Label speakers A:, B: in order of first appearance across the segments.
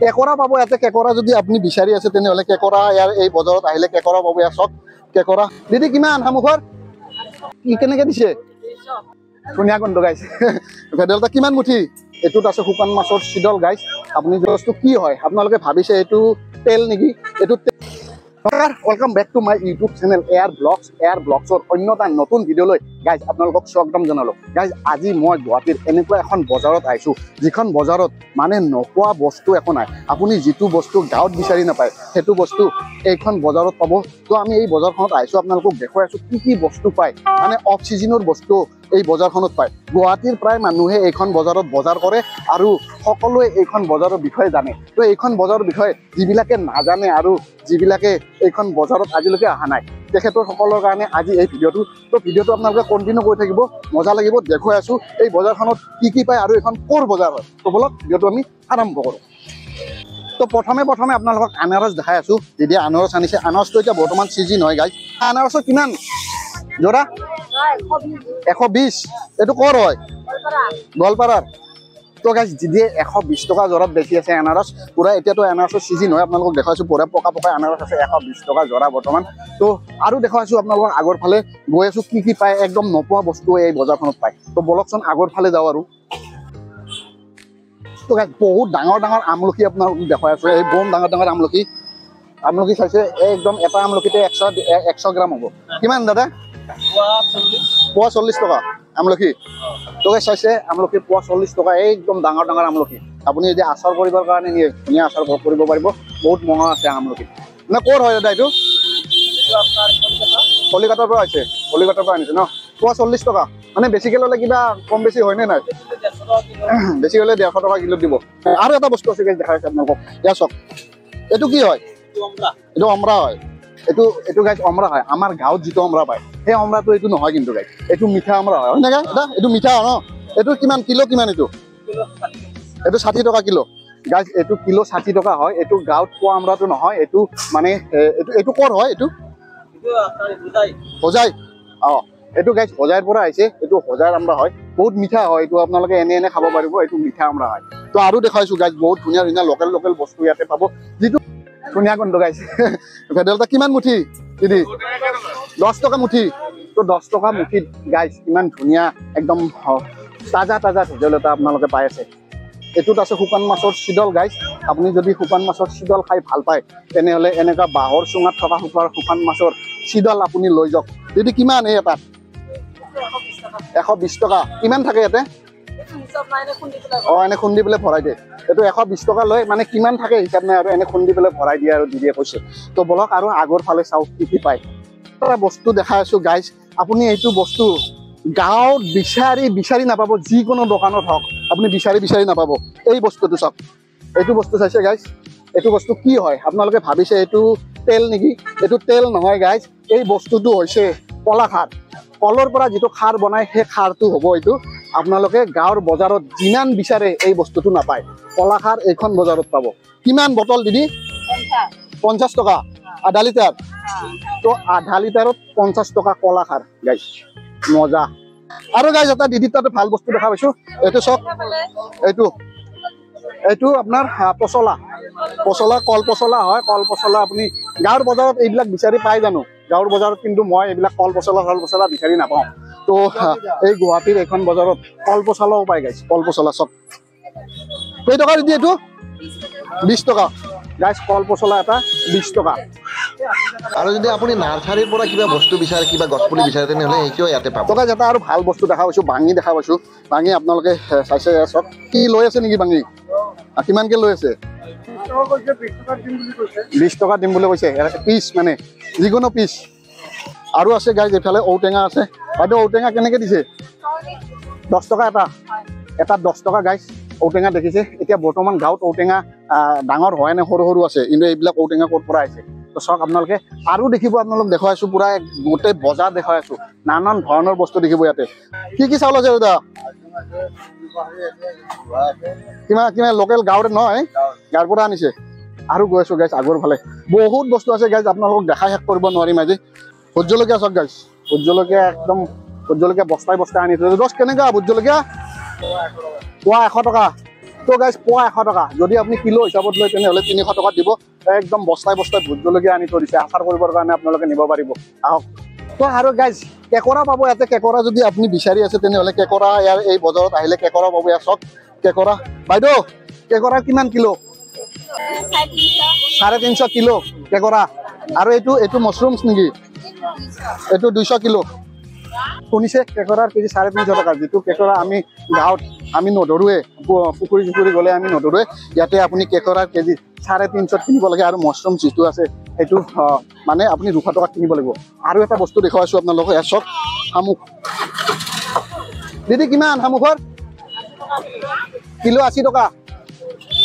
A: কেকৰা পাব ইয়াতে। কেকৰা যদি আপুনি বিচাৰি আছে তেনেহ'লে কেকৰা ইয়াৰ এই বজাৰত আহিলে কেকৰা পাব। ইয়াৰ চব কেকৰা। দিদি কিমান শামুখৰ কি কেনেকে দিছে? ধুনীয়া গোন্ধ গাইছ। ভেদাইলতা কিমান মুঠি? এইটোত আছে শুকান মাছৰ চিডল গাইছ। আপুনি বস্তু কি হয় আপোনালোকে ভাবিছে এইটো তেল নেকি? এইটো welcome back to my YouTube channel air ব্লগছৰ অন্য এটা নতুন ভিডিঅ'লৈ গাইজ আপোনালোকক স্বাগতম জনালোঁ। গাইজ আজি মই গুৱাহাটীৰ এনেকুৱা এখন বজাৰত আহিছোঁ যিখন বজাৰত মানে নোপোৱা বস্তু একো নাই। আপুনি যিটো বস্তু গাঁৱত বিচাৰি নাপায় সেইটো বস্তু এইখন বজাৰত পাব। তো আমি এই বজাৰখনত আহিছোঁ আপোনালোকক দেখুৱাই আছোঁ কি কি বস্তু পায়, মানে অফ চিজনৰ বস্তু এই বজাৰখনত পায়। গুৱাহাটীৰ প্ৰায় মানুহে এইখন বজাৰত বজাৰ কৰে আৰু সকলোৱে এইখন বজাৰৰ বিষয়ে জানে। তো এইখন বজাৰৰ বিষয়ে যিবিলাকে নাজানে আৰু যিবিলাকে এইখন বজাৰত আজিলৈকে অহা নাই তেখেতৰ সকলৰ কাৰণে আজি এই ভিডিঅ'টো। তো ভিডিঅ'টো আপোনালোকে কণ্টিনিউ কৰি থাকিব, মজা লাগিব। দেখুৱাই আছোঁ এই বজাৰখনত কি কি পায় আৰু এইখন ক'ৰ বজাৰ হয়। তো বলক ভিডিঅ'টো আমি আৰম্ভ কৰোঁ। তো প্ৰথমে আপোনালোকক আনাৰস দেখাই আছোঁ। যেতিয়া আনাৰস আনিছে, আনাৰসটো এতিয়া বৰ্তমান চিজন হয় গাইজ। আনাৰসৰ কিমান যোৰা? 120। এইটো ক'ৰ হয়? গোৱালপাৰাৰ। তো গাইজ যিদিয়ে 120 টকা যোৰাত বেছি আছে আনাৰস। পুৰা এতিয়াতো আনাৰসৰ চিজন হয়, আপোনালোকক দেখাইছোঁ পুৰা পকা আনাৰস আছে 120 টকা যোৰা বৰ্তমান। তো আৰু দেখাইছোঁ আপোনালোকক আগৰ ফালে গৈ আছোঁ কি কি পায়, একদম নোপোৱা বস্তু এই বজাৰখনত পায়। তো বলকচোন আগৰ ফালে যাওঁ আৰু। তো গাইজ বহুত ডাঙৰ আমলখি আপোনালোকক দেখাই আছোঁ। এই বম ডাঙৰ আমলখি চাইছে একদম এটা আমলখিতে 100 গ্ৰাম হ'ব। কিমান দাদা? পোৱা 40 টকা আমলখি। তো গাইজ চাইছে আমলখি পোৱা 40 টকা, একদম ডাঙৰ আমলখি। আপুনি যদি আচাৰ কৰিবৰ কাৰণে নিয়ে ধুনীয়া আচাৰ কৰিব পাৰিব। বহুত মঙহ আছে আমলখি। মানে ক'ৰ হয় দাদা এইটো? কলিকতাৰ পৰা আহিছে। কলিকতাৰ পৰা আনিছে ন? পোৱা 40 টকা। মানে বেছিকৈ ল'লে কিবা কম বেছি হয়নে নাই? বেছি হ'লে 150 টকা কিলো দিব। আৰু এটা বস্তু আছে দেখাই আছে আপোনালোকক। ইয়াৰ চাওক, এইটো কি হয়? এইটো অমৰা হয়। এইটো গাইজ অমৰা হয়। আমাৰ গাঁৱত যিটো অমৰা পায় সেই অমৰাটো এইটো নহয় কিন্তু গাইজ। এইটো মিঠা অমৰা হয় নে গাইজ? এইটো মিঠা হয় ন? এইটো কিমান কিলো কিমান? এইটো 60 টকা কিলো গাইজ। এইটো কিলো 60 টকা হয়। এইটো গাঁৱত পোৱা আমৰাটো নহয়। এইটো মানে এইটো ক'ৰ হয়? এইটো হোজাই। এইটো গাইজ হোজাইৰ পৰা আহিছে। এইটো হোজাইৰ আমৰা হয়। বহুত মিঠা হয়। এইটো আপোনালোকে এনে খাব পাৰিব। এইটো মিঠা আমৰা হয়। তো আৰু দেখাইছোঁ গাইজ বহুত ধুনীয়া লোকেল বস্তু ইয়াতে পাব, যিটো ধুনীয়া গোন্ধ গাইজ। ভেদাইলতা কিমান মুঠি দিদি? 10 টকা মুঠি। তো 10 টকা মুঠিত গাইজ ইমান ধুনীয়া একদম তাজা ভেদাইলতা আপোনালোকে পাই আছে। এইটোত আছে শুকান মাছৰ চিডল গাইজ। আপুনি যদি শুকান মাছৰ চিডল খাই ভাল পায় তেনেহ'লে এনেকুৱা বাঁহৰ চুঙাত থকা শুকান মাছৰ চিডল আপুনি লৈ যাওক। যদি কিমান এই এটাত? 120 টকা। কিমান থাকে ইয়াতে? এনে খুন্দি পেলাই ভৰাই দিয়ে। এইটো 120 টকা লৈ মানে কিমান থাকে হিচাপ নাই আৰু এনে খুন্দি পেলাই ভৰাই দিয়ে আৰু দিদিয়ে কৈছে। তো বলক আৰু আগৰ ফালে চাওক কি কি পায়। এটা বস্তু দেখাই আছোঁ গাইজ। আপুনি এইটো বস্তু গাঁৱত বিচাৰি নাপাব। যিকোনো দোকানত হওক আপুনি বিচাৰি নাপাব। এই বস্তুটো চাওক। এইটো বস্তু চাইছে গাইজ? এইটো বস্তু কি হয় আপোনালোকে ভাবিছে এইটো তেল নেকি? এইটো তেল নহয় গাইজ। এই বস্তুটো হৈছে কলাখাৰ। কলৰ পৰা যিটো খাৰ বনায় সেই খাৰটো হ'ব এইটো। আপোনালোকে গাঁৱৰ বজাৰত যিমান বিচাৰে এই বস্তুটো নাপায়। কলাখাৰ এইখন বজাৰত পাব। কিমান বটল দিদি? 50 টকা আধা লিটাৰ। তো আধা লিটাৰত 50 টকা কলাখাৰ গাইজ। মজা। আৰু গাইজ এটা দিদি তাতে ভাল বস্তু দেখা পাইছোঁ। এইটো চাওক। এইটো আপোনাৰ কল পচলা হয়। কল পচলা আপুনি গাঁৱৰ বজাৰত এইবিলাক বিচাৰি পায় জানো? গাঁৱৰ বজাৰত কিন্তু মই এইবিলাক কল পচলা বিচাৰি নাপাওঁ। তো এই গুৱাহাটীৰ এইখন বজাৰত কল পচলাও পাই গাইজ। কল পচলা চব কেই টকা দিদি? এইটো 20 টকা গাইজ। কল পচলা এটা 20 টকা।
B: আৰু যদি আপুনি নাৰ্চাৰীৰ পৰা কিবা বস্তু বিচাৰে, কিবা গছপুলি বিচাৰে তেনেহ'লে সেইটোও ইয়াতে পাব।
A: তো গাইজ এটা আৰু ভাল বস্তু দেখা পাইছোঁ, বাঙি দেখা পাইছোঁ। বাঙি আপোনালোকে চাইছে চব। কি লৈ আছে নেকি বাঙি? কিমানকৈ লৈ আছে? 20 টকা দিম বুলি কৈছে। পিচ মানে যিকোনো পিচ। আৰু আছে গাইজ এইফালে ঔটেঙা আছে। বাইদেউ ঔটেঙা কেনেকৈ দিছে? 10 টকা এটা। এটাত 10 টকা গাইজ। ঔটেঙা দেখিছে? এতিয়া বৰ্তমান গাঁৱত ঔটেঙা ডাঙৰ হয় নে সৰু আছে, কিন্তু এইবিলাক ঔটেঙা ক'ৰ পৰা আহিছে। তো চাওক আপোনালোকে আৰু দেখিব। আপোনালোক দেখাই আছোঁ পুৰা গোটেই বজাৰ দেখাই আছোঁ। নানান ধৰণৰ বস্তু দেখিব ইয়াতে। কি চাউল আছে দাদা? কিমান লোকেল গাঁৱৰে নহয়? গাঁৱৰ পৰা আনিছে। আৰু গৈ আছোঁ গাইজ আগৰ ফালে। বহুত বস্তু আছে গাইজ, আপোনালোকক দেখাই শেষ কৰিব নোৱাৰিম আজি। ভোট জলকীয়া চাওক গাইজ। ভোট জলকীয়া একদম বস্তাই আনি থৈছে। কেনেকুৱা ভোট জলকীয়া? পোৱা 100 টকা। তো গাইজ পোৱা 100 টকা যদি আপুনি কিলো হিচাপত লয় তেনেহ'লে 300 টকা দিব একদম বস্তাই বস্তাই ভোট জলকীয়া আনি থৈ দিছে আচাৰ কৰিবৰ কাৰণে আপোনালোকে নিব পাৰিব আহক তো আৰু গাইজ কেকৰা পাব ইয়াতে কেকৰা যদি আপুনি বিচাৰি আছে তেনেহ'লে কেকৰা ইয়াৰ এই বজাৰত আহিলে কেকৰা পাব ইয়াৰ চক কেকৰা বাইদেউ কেকৰা কিমান কিলো 350 কিলো কেকৰা আৰু এইটো মাছৰুমছ নেকি এইটো 200 কিলো শুনিছে কেকৰাৰ কেজি 350 টকা যিটো কেকৰা আমি গাঁৱত আমি নধৰোৱে পুখুৰী চুখুৰী গ'লে আমি নধৰোৱে ইয়াতে আপুনি কেকৰাৰ কেজি 350 কিনিব লাগে আৰু মাছৰুম যিটো আছে সেইটো মানে আপুনি 200 টকা কিনিব লাগিব আৰু এটা বস্তু দেখুৱাইছোঁ আপোনালোকক ইয়াৰ চক শামুক দিদি কিমান শামুকৰ কিলো 80 টকা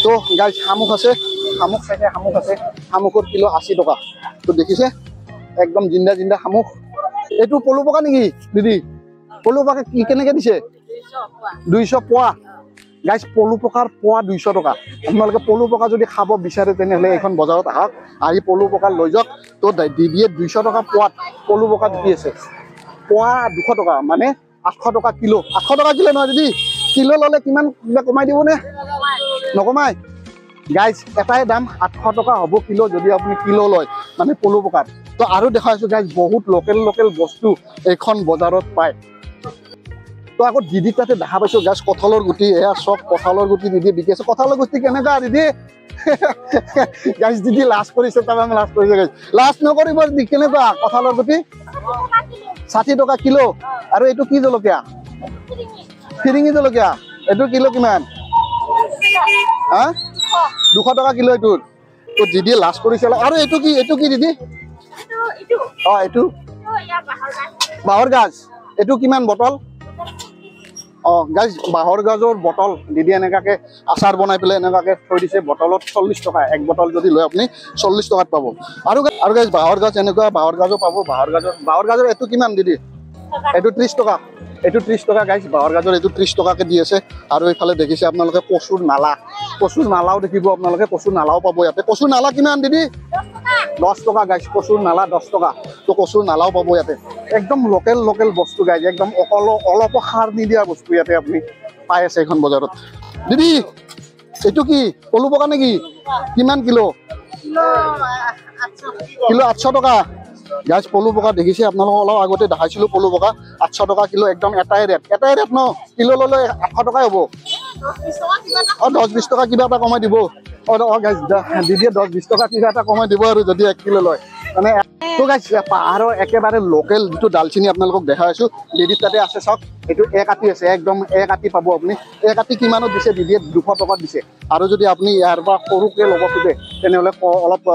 A: তো গাইজ শামুক আছে শামুক চাইছে শামুক আছে শামুকৰ কিলো 80 টকা তো দেখিছে একদম জিন্দা জিন্দা শামুক এইটো পলু পকা নেকি দিদি পলু পকা কি কেনেকৈ দিছে 200 পোৱা গাইজ পলু পকাৰ পোৱা 200 টকা আপোনালোকে পলু পকা যদি খাব বিচাৰে তেনেহ'লে এইখন বজাৰত আহক আহি পলু পকা লৈ যাওক তো দিদিয়ে 200 টকা পোৱাত পলু পকা দি আছে পোৱা 200 টকা মানে 800 টকা কিলো 800 টকা কিলো নহয় দিদি কিলো ল'লে কিমান কিবা কমাই দিবনে নকমাই গাইজ এটাই দাম 800 টকা হ'ব কিলো যদি আপুনি কিলো লয় মানে পলু পকাৰ তো আৰু দেখাইছোঁ গাইজ বহুত লোকেল বস্তু এইখন বজাৰত পায় তো আকৌ দিদি তাতে দেখা পাইছোঁ গাছ কঁঠালৰ গুটি এয়া চব কঁঠালৰ গুটি দিদি বিকি আছে কঁঠালৰ গুটি কেনেকুৱা দিদি গাছ দিদি লাজ কৰিছে তাৰমানে লাজ কৰিছে গাছ লাজ নকৰিব দিদি কেনেকুৱা কঁঠালৰ গুটি 60 টকা কিলো আৰু এইটো কি জলকীয়া ফিৰিঙি জলকীয়া এইটো কিলো কিমান হা 200 টকা কিলো এইটোৰ তো দিদি লাজ কৰিছে আৰু এইটো কি দিদি এইটো বাঁহৰ গাজ এইটো কিমান বটল গাইজ বাঁহৰ গাজৰ বটল দিদি এনেকুৱাকে আচাৰ বনাই পেলাই এনেকুৱাকে থৈ দিছে বটলত 40 টকা এক বটল যদি লয় আপুনি 40 টকাত পাব আৰু গাইজ বাঁহৰ গাজ এনেকুৱা বাঁহৰ গাজো পাব বাঁহৰ গাজৰ এইটো কিমান দিদি এইটো 30 টকা এইটো 30 টকা গাইজ বাঁহৰ গাজৰ এইটো 30 টকাকে দি আছে আৰু এইফালে দেখিছে আপোনালোকে কচুৰ নালাও দেখিব আপোনালোকে কচুৰ নালাও পাব ইয়াতে কচুৰ নালা কিমান দিদি 10 টকা গাইজ কচুৰ নালা 10 টকা তো কচুৰ নালাও পাব ইয়াতে একদম লোকেল বস্তু গাইজ একদম অলপ সাৰ নিদিয়া বস্তু ইয়াতে আপুনি পাই আছে এইখন বজাৰত দিদি এইটো কি পলু পকা নেকি কিমান কিলো 800 টকা গাইজ পলু পকা দেখিছে আপোনালোকক অলপ আগতে দেখাইছিলোঁ পলু পকা 800 টকা কিলো একদম এটাই ৰেট ন কিলো ল'লে 800 টকাই হ'ব 10-20 টকা কিবা এটা কমাই দিব গাইজ দিদিয়ে 10-20 টকা কিবা এটা কমাই দিব আৰু যদি 1 কিলো লয় মানে তো গাইজ পাহাৰৰ একেবাৰে লোকেল যিটো ডালচিনি আপোনালোকক দেখাই আছোঁ দিদিৰ তাতে আছে চাওক এইটো 1 আটি আছে একদম 1 আটি পাব আপুনি 1 আটি কিমানত দিছে দিদিয়ে 200 টকাত দিছে আৰু যদি আপুনি ইয়াৰ পৰা সৰুকৈ ল'ব খোজে তেনেহ'লে অলপ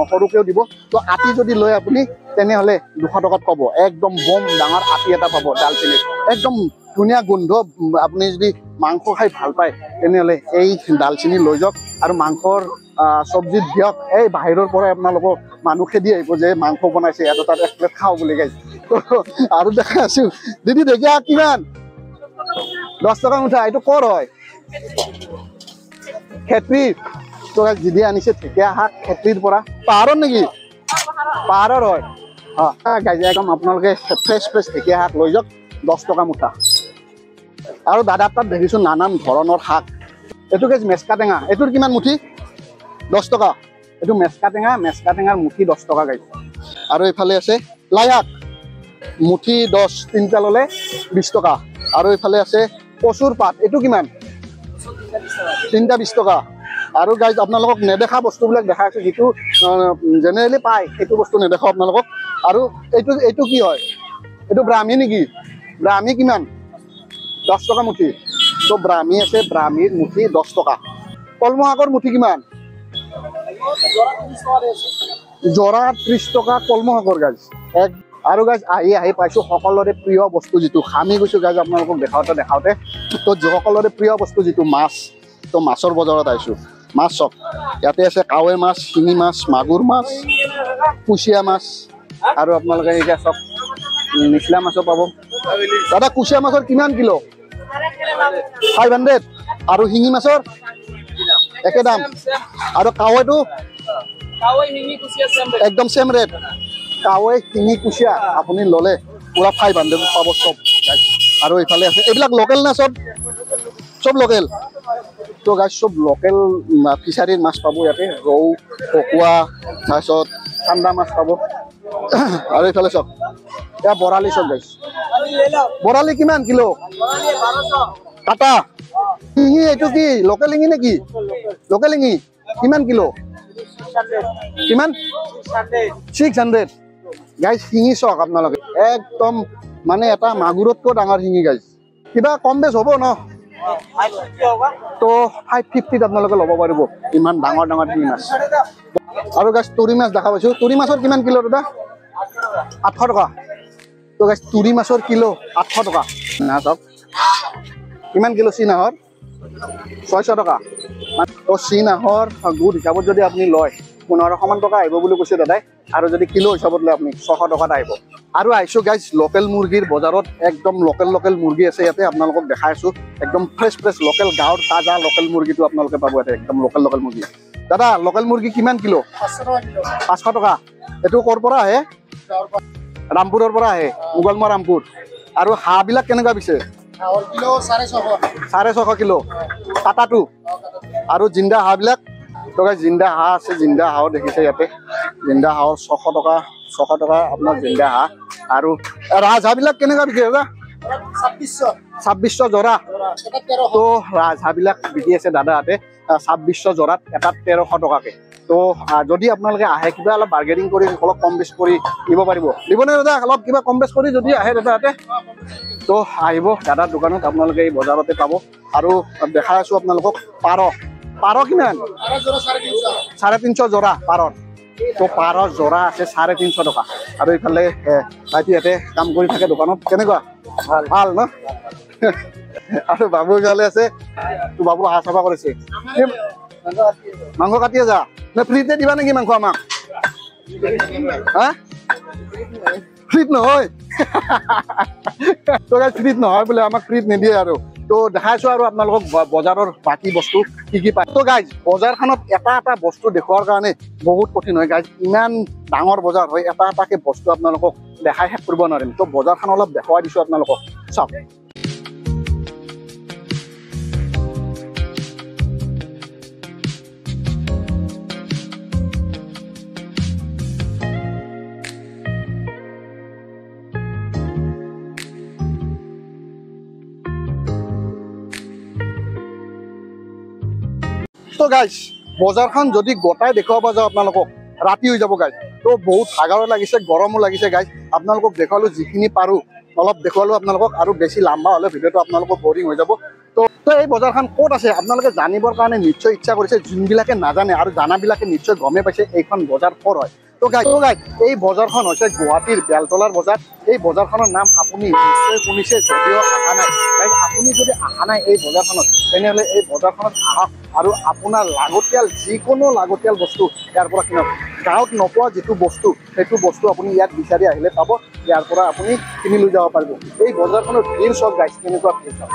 A: সৰুকৈও দিব তো আটি যদি লয় আপুনি তেনেহ'লে 200 টকাত পাব একদম বম ডাঙৰ আটি এটা পাব ডালচিনি একদম ধুনীয়া গোন্ধ আপুনি যদি মাংস খাই ভাল পায় তেনেহ'লে এই ডালচিনি লৈ যাওক আৰু মাংসৰ চব্জিত দিয়ক এই বাহিৰৰ পৰাই আপোনালোকক মানুহ খেদি আহিব যে মাংস বনাইছে ইয়াতে তাত 1 প্লেট খাওঁ বুলি গাইছে আৰু দেখাই আছোঁ দিদি ঢেকীয়া কিমান 10 টকা মুঠা এইটো ক'ৰ হয় খেত্ৰীৰ তো দিদি আনিছে ঢেকীয়া শাক খেত্ৰীৰ পৰা পাহাৰৰ নেকি পাহাৰৰ হয় গাইজ একদম আপোনালোকে ফ্ৰেছ ঢেকীয়া শাক লৈ যাওক 10 টকা মুঠা আৰু দাদাৰ তাত দেখিছোঁ নানান ধৰণৰ শাক এইটো গাইজ মেচকা টেঙা এইটোৰ কিমান মুঠি 10 টকা এইটো মেচকা টেঙাৰ মুঠি 10 টকা গাইজ আৰু এইফালে আছে লাই শাক মুঠি 10 তিনিটা ল'লে 20 টকা আৰু এইফালে আছে কচুৰ পাত এইটো কিমান 3টা 20 টকা আৰু গাইজ আপোনালোকক নেদেখা বস্তুবিলাক দেখাই আছোঁ যিটো জেনেৰেলি পায় সেইটো বস্তু নেদেখাওঁ আপোনালোকক আৰু এইটো কি হয় এইটো ব্ৰাহ্মী নেকি ব্ৰাহ্মী কিমান 10 টকা মুঠি তো ব্ৰাহ্মী আছে ব্ৰাহ্মীৰ মুঠি 10 টকা কলমৌ শাকৰ মুঠি কিমান জৰা 30 টকা কলমৌ শাকৰ গাইজ আৰু গাইজ আহি পাইছোঁ সকলোৰে প্ৰিয় বস্তু যিটো খামি গৈছোঁ গাইজ আপোনালোকক দেখাওঁতে তো সকলোৰে প্ৰিয় বস্তু যিটো মাছ তো মাছৰ বজাৰত আহিছোঁ মাছ চক ইয়াতে আছে কাৱৈ মাছ শিঙি মাছ মাগুৰ মাছ কুচিয়া মাছ আৰু আপোনালোকে এতিয়া চক নিচলা মাছো পাব দাদা কুচিয়া মাছৰ কিমান কিলো 500 আৰু শিঙি মাছৰ একে দাম আৰু কাৱৈটো একদম সেম ৰেট কাৱৈ শিঙি কুচিয়া আপুনি ল'লে পুৰা 500 পাব চব আৰু এইফালে আছে এইবিলাক লোকেল না চব চব লোকেল তো গাইজ চব লোকেল ফিচাৰীৰ মাছ পাব ইয়াতে ৰৌ ভকুৱা তাৰপিছত ঠাণ্ডা মাছ পাব আৰু এইফালে চব এয়া বৰালি চব গাইজ বৰালি কিমান কিলো কাটা শিঙি এইটো কি লোকেল শিঙি নেকি লোকেল শিঙি কিমান কিলো কিমান 600 গাইজ শিঙি চাওক আপোনালোকে একদম মানে এটা মাগুৰতকৈ ডাঙৰ শিঙি গাইজ কিবা কম বেছ হ'ব ন তো 550 আপোনালোকে ল'ব পাৰিব ইমান ডাঙৰ ডাঙৰ শিঙি মাছ আৰু গাইজ তুৰি মাছ দেখা পাইছো তুৰি মাছৰ কিমান কিলো দাদা 800 টকা তো গাইজ তুৰি মাছৰ কিলো 800 টকা না চাওক কিমান কিলো চিনাহৰ 600 টকা তো চিনাহৰ গুড় হিচাপত যদি আপুনি লয় 1500 মান টকা আহিব বুলি কৈছে দাদাই আৰু যদি কিলো হিচাপত লয় আপুনি 600 টকাত আহিব আৰু আহিছো গাইজ লোকেল মুৰ্গীৰ বজাৰত একদম লোকেল মুৰ্গী আছে ইয়াতে আপোনালোকক দেখাই আছো একদম ফ্ৰেছ লোকেল গাঁৱৰ তাজা লোকেল মুৰ্গীটো আপোনালোকে পাব ইয়াতে একদম লোকেল মুৰ্গী দাদা লোকেল মুৰ্গী কিমান কিলো 500 টকা এইটো ক'ৰ পৰা আহে ৰামপুৰৰ পৰা আহে মুগলমা ৰামপুৰ আৰু হাঁহবিলাক কেনেকুৱা পিছে 650 কিলো কাটাটো আৰু জিন্দা হাঁহবিলাক তো গাইজ জিন্দা হাঁহ আছে জিন্দা হাঁহ দেখিছে ইয়াতে জিন্দা হাঁহৰ 600 টকা আপোনাৰ জিন্দা হাঁহ আৰু ৰাজহাঁহবিলাক কেনেকুৱা বিকে দাদা 2600 জোৰা তো ৰাজহাঁহবিলাক বিকি আছে দাদাহঁতে 2600 জোৰাত এটাত 1300 টকাকে তো যদি আপোনালোকে আহে কিবা অলপ বাৰ্গেনিং কৰি অলপ কম বেছ কৰি দিব পাৰিব দিবনে দাদা অলপ কিবা কম বেছ কৰি যদি আহে দাদাহঁতে তো আহিব দাদাৰ দোকানত আপোনালোকে এই বজাৰতে পাব আৰু দেখাই আছো আপোনালোকক পাৰ কিমান 350 জোৰা পাৰৰ তো পাৰৰ জোৰা আছে 350 টকা আৰু এইফালে ভাইটি ইয়াতে কাম কৰি থাকে দোকানত কেনেকুৱা ভাল ন আৰু বাবু গালে আছে তো বাবু হাঁহ চাফা কৰিছে মাংস কাটিয়ে যা নে ফ্ৰীতে দিবা নেকি মাংস আমাক হা ফ্ৰীত নহয় তো গাইজ ফ্ৰীত নহয় বোলে আমাক ফ্ৰীত নিদিয়ে আৰু তো দেখাইছো আৰু আপোনালোকক বজাৰৰ বাকী বস্তু কি পায় তো গাইজ বজাৰখনত এটা বস্তু দেখুৱাৰ কাৰণে বহুত কঠিন হয় গাইজ ইমান ডাঙৰ বজাৰ হয় এটাকে বস্তু আপোনালোকক দেখাই শেষ কৰিব নোৱাৰিম তো বজাৰখন অলপ দেখুৱাই দিছো আপোনালোকক চাওক তো গাইজ বজাৰখন যদি গোটাই দেখুৱাব যাওঁ আপোনালোকক ৰাতি হৈ যাব গাইজ তো বহুত ভাগৰো লাগিছে গৰমো লাগিছে গাইজ আপোনালোকক দেখুৱালো যিখিনি পাৰো অলপ দেখুৱালো আপোনালোকক আৰু বেছি লম্বা হ'লে ভিডিঅ'টো আপোনালোকৰ বৰিং হৈ যাব তো এই বজাৰখন ক'ত আছে আপোনালোকে জানিবৰ কাৰণে নিশ্চয় ইচ্ছা কৰিছে যোনবিলাকে নাজানে আৰু জানাবিলাকে নিশ্চয় গমে পাইছে এইখন বজাৰ ক'ৰ হয় তো গাইজ এই বজাৰখন হৈছে গুৱাহাটীৰ বেলতলাৰ বজাৰ এই বজাৰখনৰ নাম আপুনি নিশ্চয় শুনিছে যদিও অহা নাই গাইজ আপুনি যদি অহা নাই এই বজাৰখনত তেনেহ'লে এই বজাৰখনত আহক আৰু আপোনাৰ লাগতিয়াল যিকোনো লাগতিয়াল বস্তু ইয়াৰ পৰা কিনক গাঁৱত নোপোৱা যিটো বস্তু সেইটো বস্তু আপুনি ইয়াত বিচাৰি আহিলে পাব ইয়াৰ পৰা আপুনি কিনি লৈ যাব পাৰিব এই বজাৰখনৰ ভিৰ চব গাইজ কেনেকুৱা ভিৰ চাওক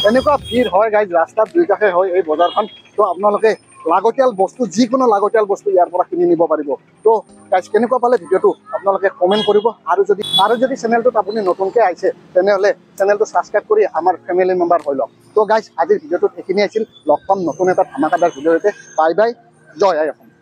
A: এনেকুৱা ভিৰ হয় গাইজ ৰাস্তাত দুই কাষে হয় এই বজাৰখন তো আপোনালোকে লাগতিয়াল বস্তু যিকোনো লাগতিয়াল বস্তু ইয়াৰ পৰা কিনি নিব পাৰিব তো গাইজ কেনেকুৱা পালে ভিডিঅ'টো আপোনালোকে কমেণ্ট কৰিব আৰু যদি চেনেলটোত আপুনি নতুনকৈ আহিছে তেনেহ'লে চেনেলটো ছাবস্ক্ৰাইব কৰি আমাৰ ফেমিলি মেম্বাৰ হৈ লওক তো গাইজ আজিৰ ভিডিঅ'টোত এইখিনি আছিল লগ পাম নতুন এটা ধামাকাদাৰ ভিডিঅ'তে বাই বাই জয় আই অসম